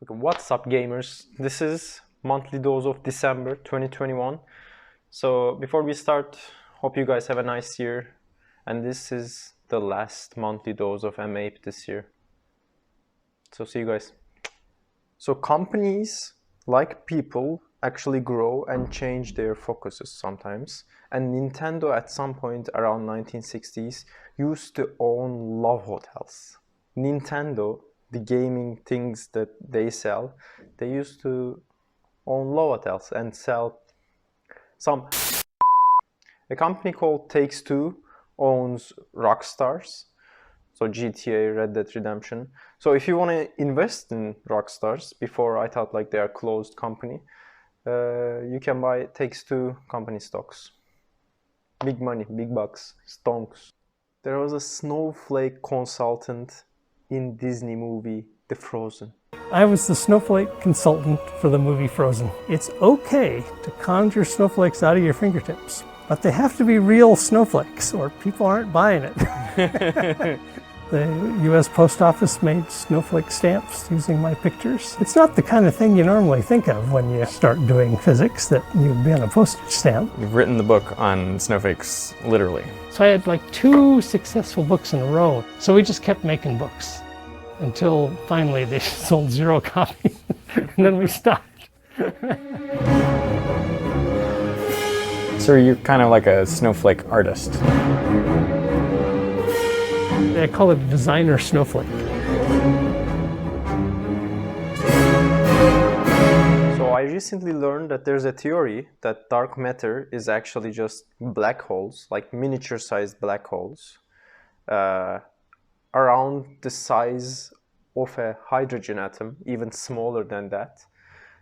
Okay, what's up, gamers? This is monthly dose of December 2021. So before we start, hope you guys have a nice year. And this is the last monthly dose of M8 this year. So see you guys. So companies, like people, actually grow and change their focuses sometimes. And Nintendo at some point around 1960s used to own love hotels. Nintendo, the gaming things that they sell, they used to own love hotels and sell some. A company called Takes-Two owns Rockstars, so GTA, Red Dead Redemption. So if you want to invest in Rockstars, before I thought like they are closed company, you can buy Takes-Two company stocks. Big money, big bucks, stonks. There was a snowflake consultant in Disney movie The Frozen. I was the snowflake consultant for the movie Frozen. It's okay to conjure snowflakes out of your fingertips, but they have to be real snowflakes or people aren't buying it. The US Post Office made snowflake stamps using my pictures. It's not the kind of thing you normally think of when you start doing physics, that you'd be on a postage stamp. You've written the book on snowflakes, literally. So I had like 2 successful books in a row. So we just kept making books until finally they sold 0 copies, and then we stopped. So you're kind of like a snowflake artist. I call it a designer snowflake. So I recently learned that there's a theory that dark matter is actually just black holes, like miniature-sized black holes, around the size of a hydrogen atom, even smaller than that,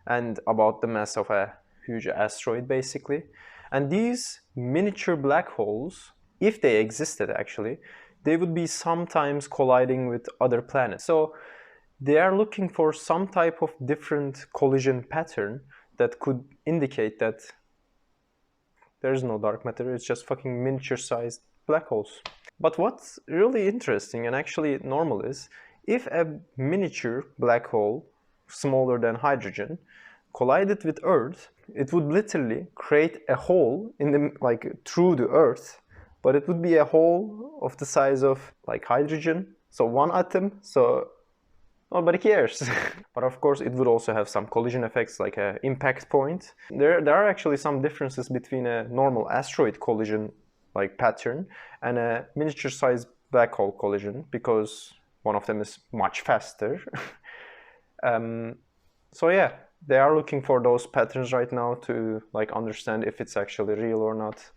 and about the mass of a huge asteroid, basically. And these miniature black holes, if they existed actually, they would be sometimes colliding with other planets. So they are looking for some type of different collision pattern that could indicate that there is no dark matter, it's just fucking miniature-sized black holes. But what's really interesting and actually normal is, if a miniature black hole, smaller than hydrogen, collided with Earth, it would literally create a hole in the, like, through the Earth, but it would be a hole of the size of like hydrogen, so one atom, so nobody cares. But of course it would also have some collision effects, like an impact point. There are actually some differences between a normal asteroid collision like pattern and a miniature-sized black hole collision, because one of them is much faster. So yeah, they are looking for those patterns right now to like understand if it's actually real or not.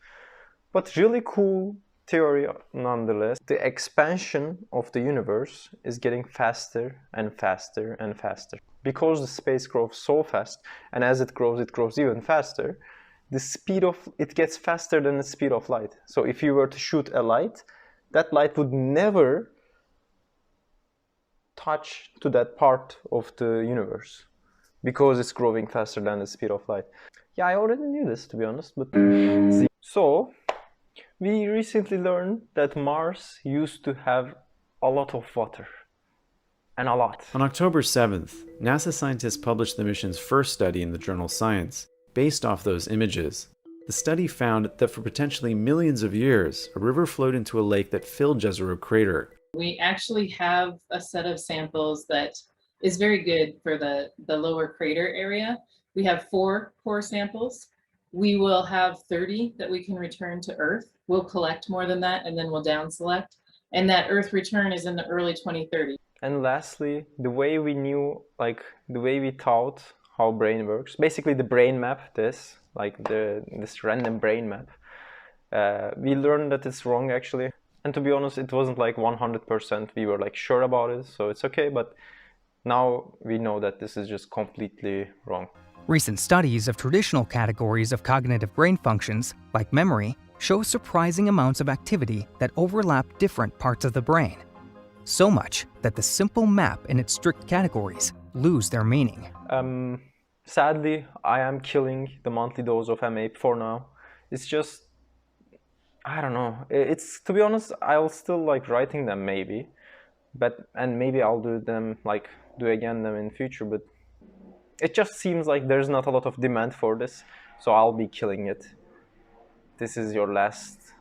But really cool theory nonetheless. The expansion of the universe is getting faster and faster and faster. Because the space grows so fast, and as it grows even faster, the speed of it gets faster than the speed of light. So if you were to shoot a light, that light would never touch to that part of the universe, because it's growing faster than the speed of light. Yeah, I already knew this, to be honest, but so we recently learned that Mars used to have a lot of water. And a lot. On October 7th, NASA scientists published the mission's first study in the journal Science. Based off those images, the study found that for potentially millions of years, a river flowed into a lake that filled Jezero Crater. We actually have a set of samples that is very good for the lower crater area. We have 4 core samples. We will have 30 that we can return to Earth. We'll collect more than that, and then we'll down select. And that Earth return is in the early 2030s. And lastly, the way we knew, like the way we thought how brain works, basically the brain map, this random brain map, we learned that it's wrong actually. And to be honest, it wasn't like 100% we were like sure about it, so it's okay, but now we know that this is just completely wrong. Recent studies of traditional categories of cognitive brain functions, like memory, show surprising amounts of activity that overlap different parts of the brain. So much that the simple map and its strict categories lose their meaning. Sadly, I am killing the monthly dose of M8 for now. It's just, I don't know. It's, to be honest, I'll still like writing them maybe, and maybe I'll do them like do again them in future, but it just seems like there's not a lot of demand for this, so I'll be killing it. This is your last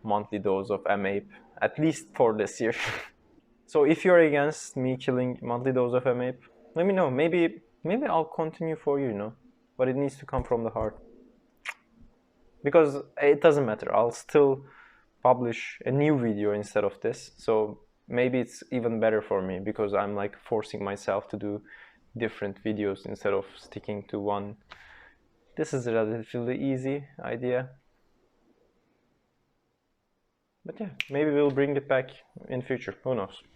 monthly dose of MAPE, at least for this year. So if you're against me killing monthly dose of MAPE, let me know. Maybe I'll continue for you, you know, but it needs to come from the heart. Because it doesn't matter, I'll still publish a new video instead of this, so maybe it's even better for me because I'm like forcing myself to do different videos instead of sticking to one. This is a relatively easy idea, but yeah, maybe we'll bring it back in future, who knows.